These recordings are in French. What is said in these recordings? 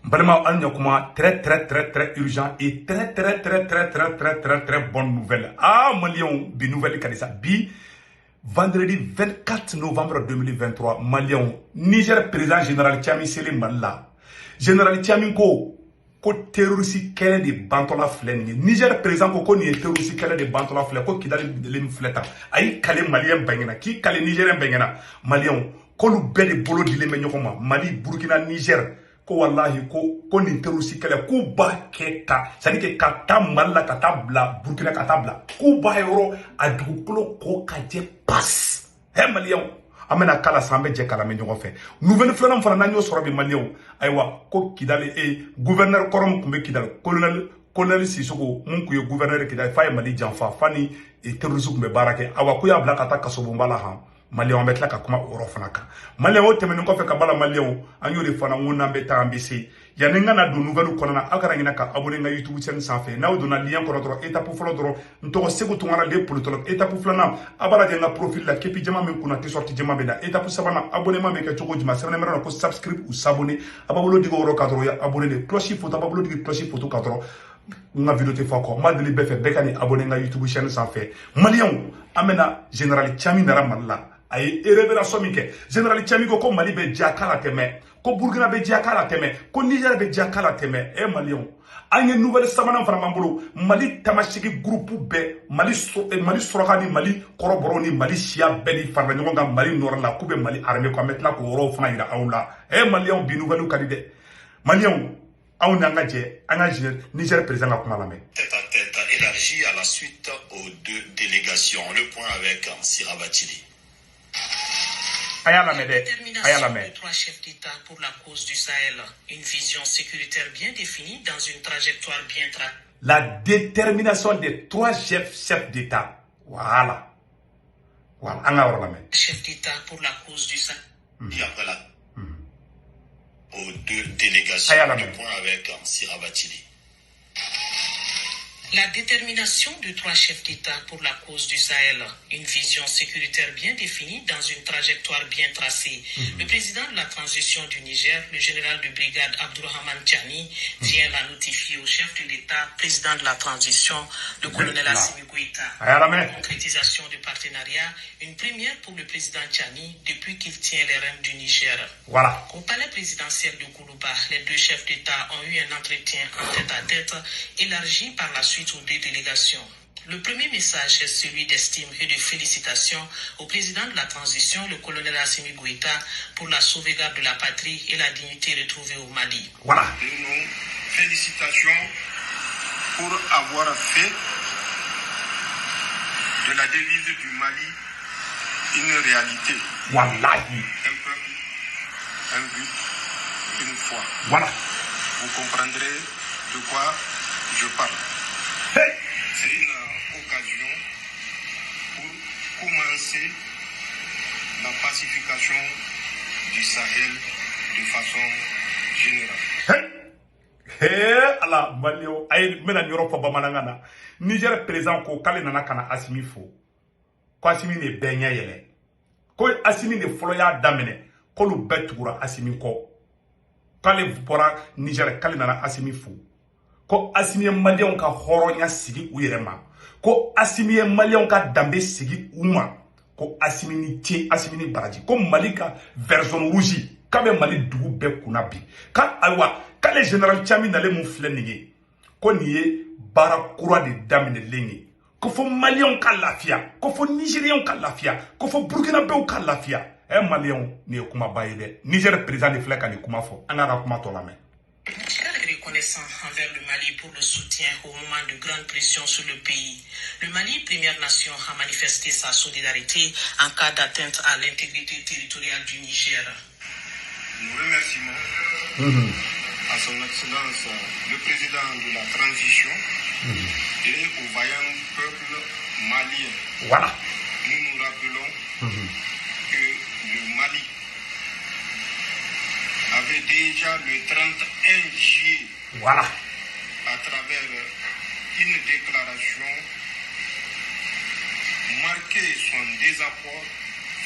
Vraiment, très urgent et très bonne nouvelle. Ah, Malion, bi nouvelle Kadisa. Bi, vendredi 24 novembre 2023, Malion, Niger président général Tchami Sele Malla. Général Tchami ko terroriste kɛlɛ de bantola filɛ nin ye. Niger président ko nin ye terroriste kɛlɛ de bantola filɛ ko Kidali de min filɛ tan. A y'i kale malien bɛngɛna, k'i kale Nigérien bɛngɛna. Malion, k'olu bɛɛ de bolo dilen bɛ ɲɔgɔn ma. Mali, Burkina, Niger. Ko wallahi ko nin terroriste kɛlɛ k'u b'a kɛ ta, c'est à dire que ka taa Mali la ka taa bila Burkina ka taa bila k'u b'a yɔrɔ a dugukolo ko ka jɛ pas. Maliens, an bɛna kala san bɛ jɛ kala mɛ ɲɔgɔn fɛ. Nouvelle filanan fana n'an y'o sɔrɔ bi Maliens, ayiwa ko Kidali gouverneur kɔrɔ min tun bɛ Kidali, colonel Sissoko mun tun ye gouverneur Kidali f'a ye Mali janfa fa ni terroriste tun bɛ baara kɛ. Ayiwa ko y'a bila ka taa kasobonba la han. Maliens, an bɛ tila ka kuma o yɔrɔ fana kan. Maliens, o tɛmɛnen kɔfɛ ka bala Maliens, an y'o de fana ŋo n'an bɛ taa an bɛ se. Yani n ka na don nouvelle kɔnɔna, aw kana ɲinɛ ka abonner n ka YouTube chaîne sanfɛ. N'aw donna lien kɔnɔ dɔrɔn étape fɔlɔ dɔrɔn n tɔgɔ Segu Tunkara le politologue. Étape filanan a b'a lajɛ n ka profil la képi jɛman min kunna t-shirt jɛman bɛ na. Étape sabanan abonnement bɛ kɛ cogo jumɛn? Sɛbɛnnen bɛ na ko subscribe ou s'abonner. A b'a bolo digi o yɔrɔ kan dɔrɔn ya abonner de cloche photo a b'a bolo digi cloche photo kan dɔrɔn n ka vidéo tɛ fɔ kɔ. N b'a deli bɛɛ fɛ bɛɛ ka ni abonner n ka YouTube chaîne sanfɛ. Maliens, an bɛna général Tchami nara Mali la. A ye révélation min kɛ. Général Tchami ko Mali bɛ diya k'a la tɛmɛ, ko Burkina bɛ diya k'a la tɛmɛ, ko Niger bɛ diya k'a la tɛmɛ. Maliens, an ye nouvelle sabanan fana b'an bolo. Mali tamasigi groupe bɛɛ, Mali suraka ni Mali kɔrɔbɔrɔw ni Mali siya bɛɛ ni farala ɲɔgɔn kan Mali nord la k'u bɛ Mali armée ko an bɛ tila k'o yɔrɔw fana yira aw la. Maliens, bi nouvelle ka di dɛ. Maliens, aw n'an ka jɛ an ka Niger président ka kuma lamɛn. Tête à tête élargi à la suite aux deux délégations. Le point avec Sira Bachili. La détermination de trois chefs d'État pour la cause du Sahel, une vision sécuritaire bien définie dans une trajectoire bien tracée. La détermination des trois chefs d'État. Voilà. Chef d'État pour la cause du Sahel. Et après là, aux deux délégations, le point avec Sira Bachili. La détermination de trois chefs d'État pour la cause du Sahel, une vision sécuritaire bien définie dans une trajectoire bien tracée. Le président de la transition du Niger, le général de brigade Abdourahmane Tchani, vient la notifier au chef de l'État, président de la transition, le colonel Assimi Goïta. La concrétisation du partenariat, une première pour le président Tchani depuis qu'il tient les rênes du Niger. Voilà. Au palais présidentiel de Kourouba, les deux chefs d'État ont eu un entretien en tête-à-tête élargi par la suite aux deux délégations. Le premier message est celui d'estime et de félicitations au président de la transition, le colonel Assimi Goïta, pour la sauvegarde de la patrie et la dignité retrouvée au Mali. Voilà. Nous félicitations pour avoir fait de la devise du Mali une réalité. Wallahi. Un peuple, un but, une foi. Voilà. Vous comprendrez de quoi je parle. C'est une occasion pour commencer la pacification du Sahel de façon générale. Allah, Maliens, ayi mena nyoro fa bamanangana. Niger président ko kale nana kana Assimi fo. Ko Assimi ne benya yele. Ko Assimi ne folo ya damene. Ko lu betugura Assimi ko. Kale bora Niger kale nana Assimi fo. Ko Assimi Maliens ka horonya sigi u yɛrɛ ma. Ko Assimi Maliens ka dambe sigi u ma. Ko Assimi ni tie, Assimi ni baraji. Ko Mali ka version rouge ka bɛ Mali dugu bɛɛ kunna bi. Ka ayiwa k'ale général Tchami nalen mun filɛ nin ye. Ko nin ye baara kura de daminɛlen ye. Ko fɔ Maliens ka lafiya, ko fɔ Nigériens ka lafiya, ko fɔ Burkinabɛw ka lafiya. Maliens, nin ye kumaba ye dɛ. Niger président de filɛ ka nin kuma fɔ. An ka kuma tɔ lamɛn. Reconnaissant envers le Mali pour le soutien au moment de grande pression sur le pays. Le Mali, première nation, a manifesté sa solidarité en cas d'atteinte à l'intégrité territoriale du Niger. Nous remercions à son Excellence le président de la transition et au vaillant peuple malien. Voilà. Nous nous rappelons que le Mali avait déjà le 31 juillet, voilà, à travers une déclaration, marqué son désaccord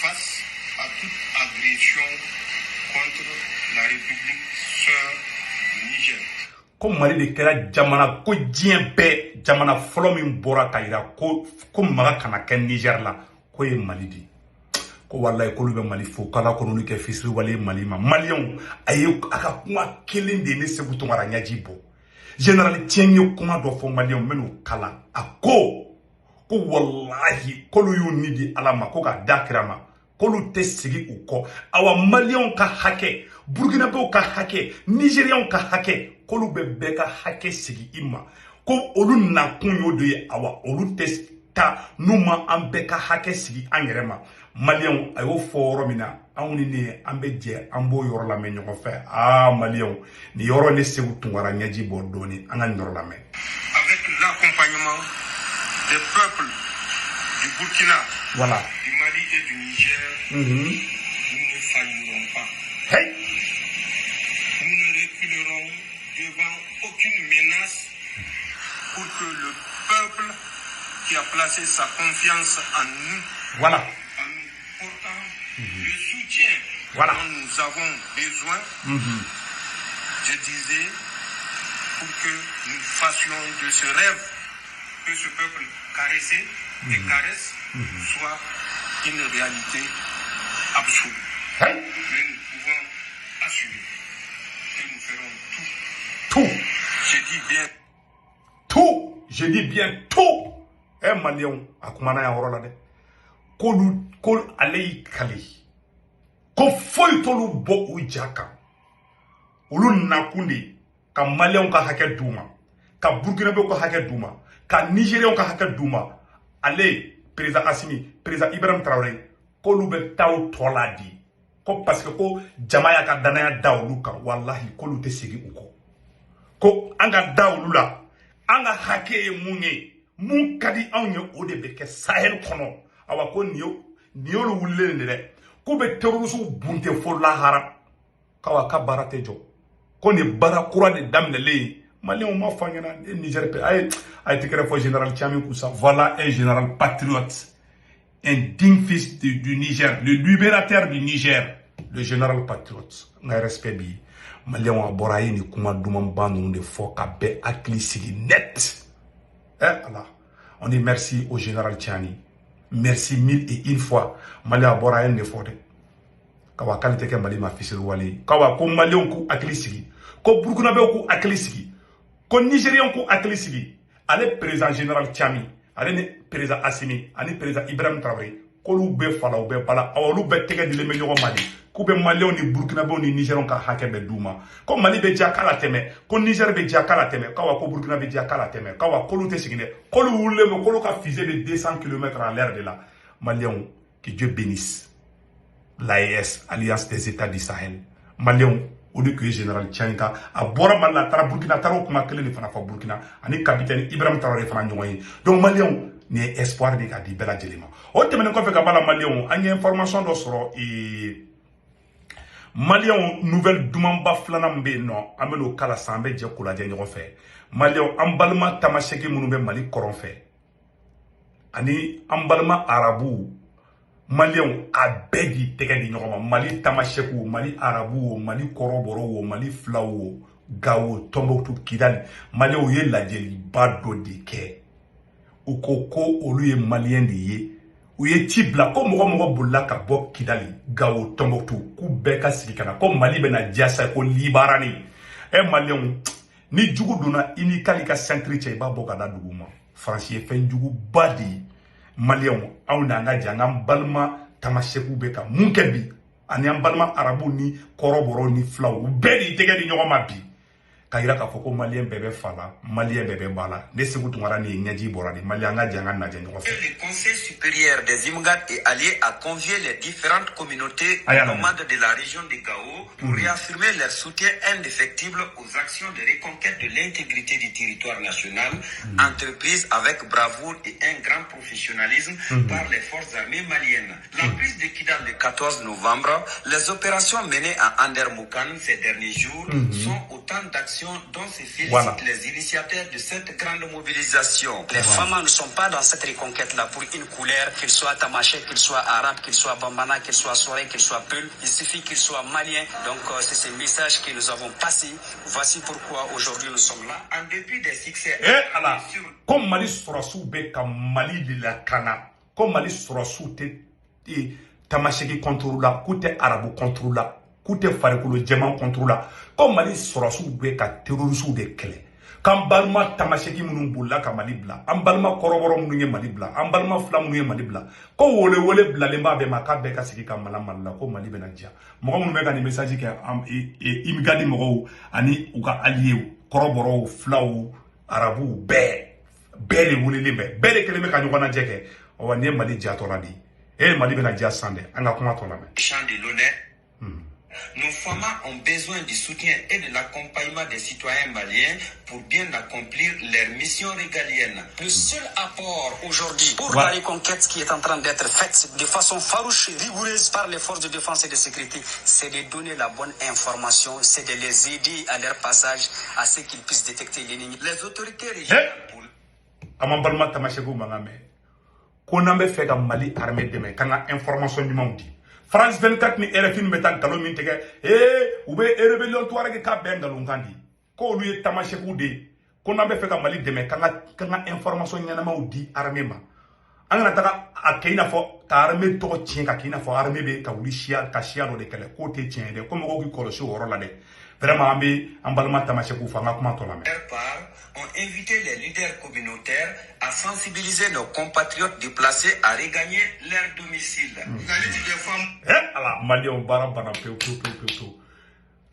face à toute agression contre la République sœur ko Mali de kɛra jamana ko diɲɛ bɛɛ jamana fɔlɔ min bɔra ka yira ko maga kana kɛ Niger la ko ye Mali de ko wallahi k'olu bɛ Mali fo k'ala kɔnɔni kɛ fisiri wale Mali ma Maliens a ka kuma kelen de ne Seku Tunkara ɲaji bɔ général Tieng ye kuma dɔ fɔ Maliens minnu kala a ko wallahi k'olu y'u ni di Ala ma ko ka da kira ma k'olu tɛ sigi u kɔ awa Maliens ka hakɛ Burkinabéw ka hakɛ Nigériens ka hakɛ k'olu bɛ bɛɛ ka hakɛ sigi i ma ko olu nakun y'o de ye awa olu tɛ ta n'u ma an bɛɛ ka hakɛ sigi an yɛrɛ ma Maliens a y'o fɔ yɔrɔ min na anw ni ne an bɛ jɛ an b'o yɔrɔ lamɛn ɲɔgɔn fɛ Maliens ni yɔrɔ ne Seku Tunkara ɲɛji bɔ dɔɔni an ka nin yɔrɔ lamɛn. Avec l'accompagnement des peuples du Burkina, voilà, du Mali et du Niger, nous ne faillirons pas. Hey. Nous ne reculerons devant aucune menace pour que le peuple qui a placé sa confiance en nous, voilà, en nous portant le soutien voilà, dont nous avons besoin, je disais, pour que nous fassions de ce rêve que ce peuple caressé et caresse soit une réalité absolue. Hey. Mais nous pouvons assumer que nous ferons tout. Je dis bien tout. Maliens a kumana ya horola de. Kolu alei kali. Ko foyi tolu bo u jaka. Ulu nakundi ka Maliens ka hake duma, ka Burkinabé ka hake duma, ka Nigériens ka hake duma. Ale président Assimi, président Ibrahim Traoré, kolu be taw toladi. Ko parce que ko jamaya ka danaya dawlu kan wallahi kolu te sigi uko. Ko anga dawlu la, anga hake munye. Mun kadi anyo ode beke Sahel kono awa ko niyo lo wulle ne ko be terrorisme bunte fo lahara kawa ka barate jo ko ni bara kura de damnele Maliens ma fanyana Niger pe ay tikere fo général Tiami Koussa voilà un général patriote un digne fils du Niger, le libérateur du Niger, le général patriote ngai respect bi Maliens wa boraye ni kuma duman banu de fo ka be akli sigi net. Allah. On dit merci au général Tiani. Merci 1001 fois. Mali a bora en effort. Kawa kalite ke Mali ma fisir wali. Kawa ko Maliens ku akili sigi. Ko Burkinabé ku akili sigi. Ko Nigériens ku akili sigi. Ale président général Tiami. Ale ne président Assimi. Ale président Ibrahim Traoré. Ko lu be fala ou be bala. Awolu be tege di le meño Mali. Ko be Maliens ni Burkinabé ni Nigériens ka hake be duma. Ko Mali be jakala teme. Ko Niger be jakala teme. Kawa ko Burkina be jakala teme. Kawa ko lu te sigine. Ko lu wulle me ko lu ka fusée de 200 km à l'heure de la. Maliens, que Dieu bénisse l'AES, Alliance des États du Sahel. Maliens, au lieu que le général Tchanika a bora mal la tara Burkina tara kuma kele ni fana fa Burkina ani capitaine Ibrahim Traoré fana ñoy. Donc Maliens ni espoir de ka di bela jelima. O temene ko fe ka bala Maliens ani information do soro Maliens nouvelle dumamba flana mbe non amelo kala sambe je kula je ñogo fe. Maliens ambalma tamasheki munu be Mali koron fe. Ani ambalma arabu Maliens a begi tege di ñogo Mali tamasheku Mali arabu Mali koroboro Mali flawo gawo Tombouctou Kidal Maliens ye lajeli bado de ke ukoko olu ye Malien de ye u ye ci bila ko mɔgɔ bolila ka bɔ Kidali Gao Tombouctou k'u bɛɛ ka sigi kana ko Mali bɛna jasa ko libarani Maliens ni jugu donna i ni kali ka centre cɛ i b'a bɔ ka da dugu ma France ye fɛn jugu ba de Maliens anw n'an ka jɛ an k'an balima tamasɛkiw bɛ ka mun kɛ bi ani an balima arabu ni kɔrɔbɔrɔ ni filaw u bɛɛ de tɛgɛ di ɲɔgɔn ma bi ka yira k'a fɔ ko Malien bɛɛ bɛ fala Malien bɛɛ bɛ bala ne Seku Tunkara ni ɲɛji bɔra de Malien an ka jɛ an ka najɛ ɲɔgɔn fɛ. Le Conseil supérieur des Imgad et alliés a convié les différentes communautés nomades de la région de Gao pour réaffirmer leur soutien indéfectible aux actions de reconquête de l'intégrité du territoire national entreprises avec bravoure et un grand professionnalisme par les forces armées maliennes. La prise de Kidal le 14 novembre, les opérations menées à Andermoukane ces derniers jours sont au autant d'actions dont se félicitent les initiateurs de cette grande mobilisation. Les femmes ne sont pas dans cette reconquête-là pour une couleur, qu'il soit tamaché, qu'il soit arabe, qu'il soit bambana, qu'il soit soré, qu'il soit peul. Il suffit qu'il soit malien. Donc c'est ce message que nous avons passé. Voici pourquoi aujourd'hui nous sommes là. En dépit des succès. Comme Mali Sorasou Beka Mali de la Kana, comme Mali Sorasou te tamasheki contre la, koute arabu contre la, koute farikolo djema contre la, comme Mali Sorasou Beka terrorisou de kele. Quand balma tamasheki munu bulla ka Mali bla, am balma koroboro munu ye Mali bla, am balma fla munu ye Mali bla. Ko wole bla lemba be maka beka sigi ka malamalla ko Mali bena dia. Mo munu meka ni message ke am imigadi mo ani uka allié koroboro flaw arabu bele wulili be bele keleme ka nyona jeke o wani Mali dia to radi e Mali bena dia sande anga kuma to la me chant de l'honneur. Nos femmes ont besoin du soutien et de l'accompagnement des citoyens maliens pour bien accomplir leur mission régalienne. Le seul apport aujourd'hui pour la reconquête qui est en train d'être faite de façon farouche et rigoureuse par les forces de défense et de sécurité, c'est de donner la bonne information, c'est de les aider à leur passage à ce qu'ils puissent détecter l'ennemi. Les autorités régionales pour... Amambalma tamashego mangame. Konambe fega Mali armée demain quand information du monde. France 24 ni RFI metan kalo min tege ube rebellion to arage ka bengalon kandi ko lu tamasheku de ko nambe feka Mali deme kanga information nyana ma udi armée ma angana taka akina fo ta armée to chinga kina fo armée be ka wuli shia ka shia do de kele ko te tien de ko mo ko ko so woro la de vraiment ambe ambalma tamasheku fa ngakuma to la me ont invité les leaders communautaires à sensibiliser nos compatriotes déplacés à regagner leur domicile.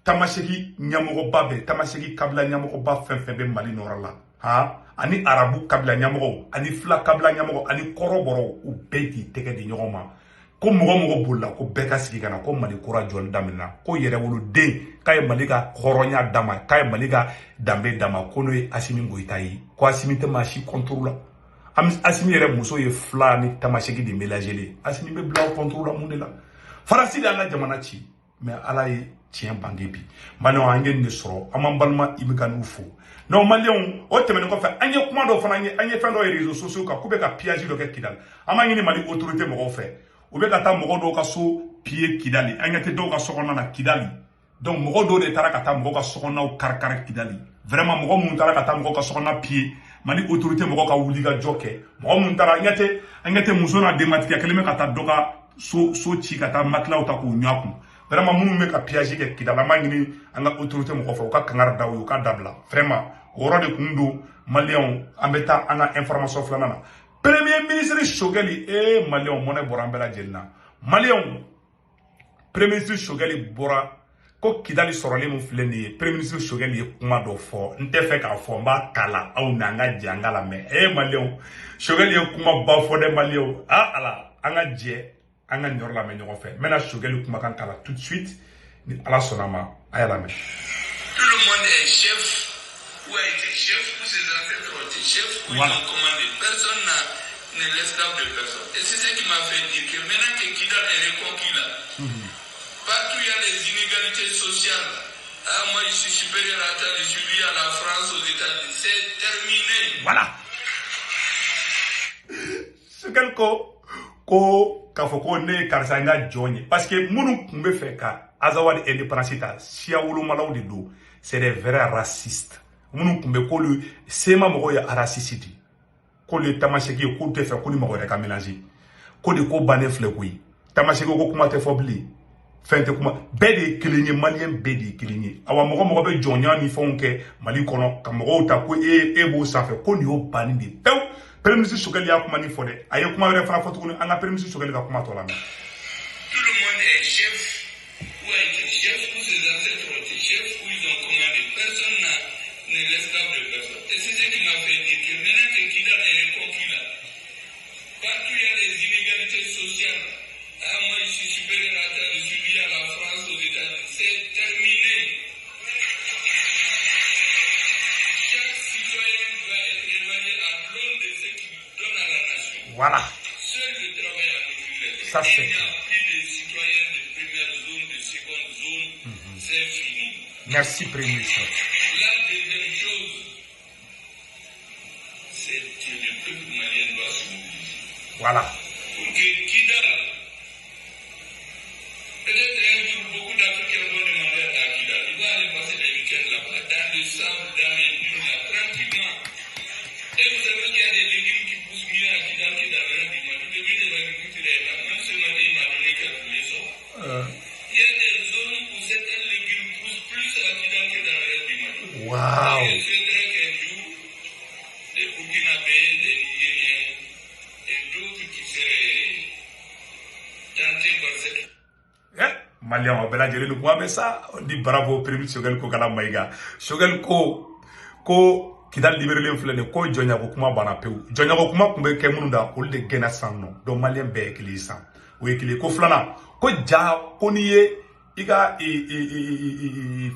Tamasheki nyamogo babe, tamasheki kabla nyamogo ba fenfebe Mali norala. Ha? Ani arabu kabla nyamogo, ani fla kabla nyamogo, ani koroboro u beki teke di nyogoma. Ko mogo bulla ko beka sigi kana ko Mali kura jol damina ko yere wolu den kay Mali ka khoronya dama kay Mali ka dambe dama ko no Assimi Goïta yi ko Assimi te machi contrôle Assimi yere muso ye fla ni tamasheki di mélanger Assimi be bla contrôle mundela farasi da la jamana ci mais ala yi tien bangebi Malion angen ne soro amambalma imikanu fo non Malion o temene ko fa anye kuma do fana anye fendo réseaux sociaux ka kube ka piage do ke kidal amangini Mali autorité mo fait ou bien kata mogo do ka so pied Kidali angate do ka sokona na Kidali donc mogo do de tara kata mogo ka sokona o karkar Kidali vraiment mogo mun tara kata mogo ka sokona pied Mali autorité mogo ka wuli ga joke mogo mun tara angate musona dematika keleme kata do ka so chi kata matla o ta ko nyaku vraiment mun me ka piage ke Kidala mangini anga autorité mogo fa ka kangar dawo ka dabla vraiment woro de kundu Malion ambeta anga information flanana Premier ministre Chogueli Malion monnaie borambela jelna Malion Premier ministre Chogueli bora ko Kidali sorole mon fleni Premier ministre Chogueli kuma do fo nte fe ka fo mba kala au nanga jangala me Malion Chogueli kuma ba fo de Malion ala anga je anga nyorla me nyoko fe mena Chogueli kuma kan kala tout de suite ni ala sonama ayala me tout le monde est chef ou a été chef ou ses ancêtres ont été chefs ou ils ont commandé personne ne l'esclave de personne. Et c'est ce qui m'a fait dire que maintenant que Kidal est reconquis là, partout il y a les inégalités sociales. Ah, moi je suis supérieur à terre, je suis lié à la France, aux États-Unis. C'est terminé. Voilà. C'est ko kafoko ne karsanga jogne parce que munu kumbe fait ka azawadi indépendance sia wulu malaw de do c'est des vrais racistes. Munu kumbe ko le sema mogo ya raciste. Ko le tamasheki ko te fe ko ni mogo ka mélanger ko de ko bané flekui tamasheki ko kuma te fobli fente kuma bedi kilinyi malien bedi kilinyi awa mogo be jonya ni fonke Mali kono ka mogo ta ko bo sa fe ko ni o bani bi pew Premier Chogueli ya kuma ni fode aye kuma re fana foto ko anga Premier Chogueli ka kuma to la me tout le monde est chef ou a été chef ou ses ancêtres ont été chefs ou ils ont commandé personne ne l'esclave de personne et c'est ce qui m'a fait dire que maintenant que Kidal est reconquis là partout il y a les inégalités sociales ah moi je suis supérieur à terre je suis lié à la France aux États-Unis c'est terminé chaque citoyen doit être évalué à l'aune de ce qu'il donne à la nation voilà seul le travail a refusé ça c'est il n'y a plus de citoyens de première zone de seconde zone c'est fini Merci, Premier ministre. La deuxième chose, c'est que le peuple malien doit se mobiliser. Voilà. Pour que Kidal, peut-être un jour, beaucoup d'Africains vont demander à Kidal, il va aller passer les week-ends là-bas, dans le sable, dans les dunes, là, tranquillement. Et vous savez qu'il y a des légumes qui poussent mieux à Kidal que dans le reste du Mali. Le ministre de l'Agriculture est là, même ce matin, il m'a donné quelques leçons. Il y a des zones où certains légumes poussent plus à Kidal que dans le reste du Mali. Waouh. Et je souhaiterais qu'un jour, des Burkinabés, des Nigériens et d'autres qui seraient tentés par cette Malien, on va dire le ça. On dit bravo, Premier Shogel ko kala maiga. Shogel ko Kidal libéré l'influence ko Jonya ko kuma bana peu. Jonya ko kuma kumbe ke mununda ol de gena sanno. Do Malien be ekili san. O ekili ko flana ko ja ko niye iga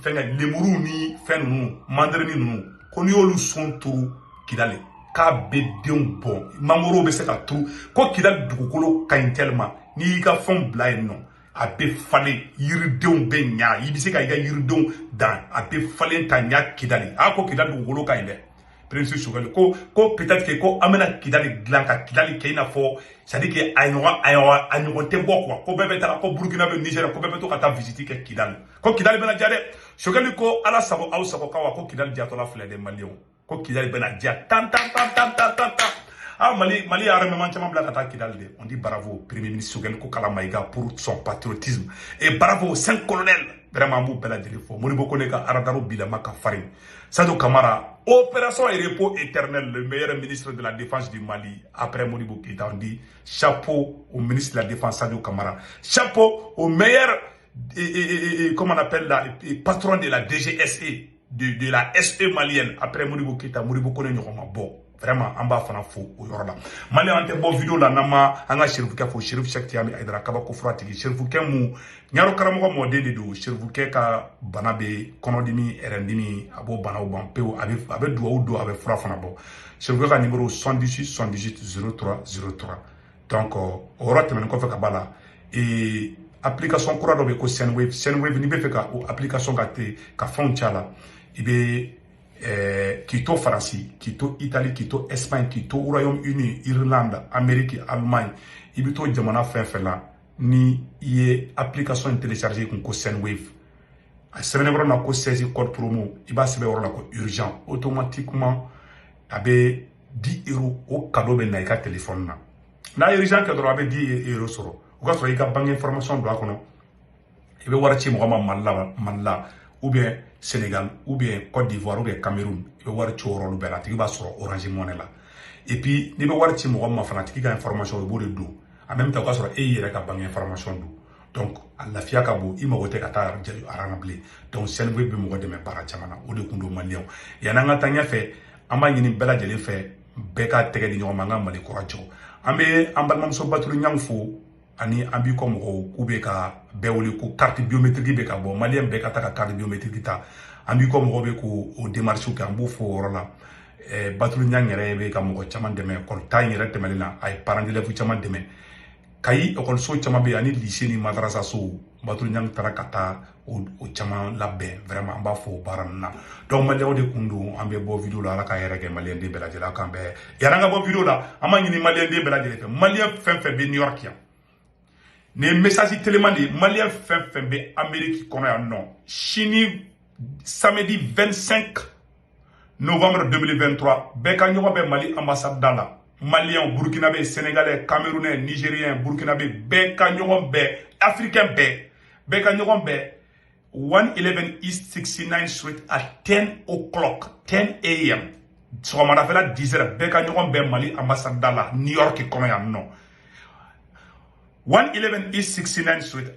fenga lemuru ni fenu mandarini nu ko ni olu son turu Kidale ka be den bon mangoro be se ka turu ko Kidal dugukolo kan tellement ni ka fon bla non a be fale yiridenw be nya i bi se ka i ka yiridenw dan a be falen ta nya Kidali a ko Kidali dugukolo ka ɲi dɛ Prince Shogel ko peut-être que ko amena Kidali dilan ka Kidali kɛ i n'a fɔ c'est à dire que a ɲɔgɔn tɛ bɔ quoi ko bɛɛ bɛ taa ko Burkina bɛ Niger ko bɛɛ bɛ to ka taa visite kɛ Kidali ko Kidali bɛna diya dɛ Shogel ko ala sago aw sago kawa ko Kidali jatɔla filɛ de Maliens ko Kidali bɛna diya tan Ah, Mali a remis Kidal. On dit bravo, Premier ministre Shogel Kokala Maïga pour son patriotisme. Et bravo, 5 colonels. Vraiment, vous belle défaut. Moribo Koneka, Aradaro Bilamaka Farim. Sadou Kamara, opération et repos éternel, le meilleur ministre de la Défense du Mali. Après Moribo Keita, on dit chapeau au ministre de la Défense, Sadou Kamara. Chapeau au meilleur, comment on appelle là, patron de la DGSE, de la SE malienne. Après Moribo Keita, Moribo Koneka, bon. Vraiment, en bas, on a faux au Yorda. Malé, on te bon vidéo là, nama, on a chérifouké pour chérif chaque tiami, aïdra kaba kofratigi, chérifouké mou, nyaro karamoka modèle de chérifouké ka banabe, konodimi, erendimi, abo bana ou bampeo, avec doua ou doua, avec frafana bo. Chérifouké ka numéro 78 03 03. Donc, au rote, men kofe kabala. Et, application kura dobe ko Senwave, ni be fait ka, ou application ka te, ka fond tchala, ibe, Quito France, Quito Italie, Quito Espagne, Quito Royaume-Uni, Irlande, Amérique, Allemagne, ibito jamana fela ni ye application téléchargée ko Senwave. A semaine na ko 16 code promo, iba sebe wala ko urgent, automatiquement abe 10 € au cadeau ben na ka téléphone na. Na urgent que droit abe 10 € soro. O ka so ika banque information do akono. Ibe warati mo malla ou bien Sénégal, ou bien Côte d'Ivoire, ou bien Cameroun, il va voir Tchoro, le Bela, il va sur Orange Money là. Et puis, il va voir Tchimo, ma fanatique, il a information au bout de dos. En même temps, il va sur il y a une information d'où. Donc, à la FIA Kabo, il m'a voté à Aranable. Donc, c'est un peu de mes parachamana, ou de Kundo Malion. Il y a un temps, il fait, en bas, il y a une belle adjelle fait, Beka Tege de Nyomanga, Mali Corajo. En bas, en bas, même son bateau, Nyangfo, ani ambi comme kube ka bewle ko carte biométrique be ka bon malien be ka ta carte biométrique ta ambi comme robe ko o démarche ko ambo fo rola batulu nyangere be ka mo chaman de me ko ta nyere te melina ay parents d'élèves chaman de me kay école so chaman be ani lycée ni madrasa so batulu nyang tara kata o chaman labbe vraiment amba fo baranna donc malien de kundu ambe bo vidéo la ka yere ke malien de bela jela kambe yaranga bo vidéo la amani ni malien de bela jela malien fe be New York ya. Les messages tellement de Maliens fin be Amérique qu'on a non. Chini samedi 25 novembre 2023. Beka be Mali ambassade dans la. Maliens, Burkinabé, Sénégalais, Camerounais, Nigériens, Burkinabé, Beka be Africain be. Beka be 111 East 69th Street at 10 o'clock, 10 a.m. So on a fait la 10h. Beka be Mali ambassade dans la. New York qu'on a non. 111 East 69th Street.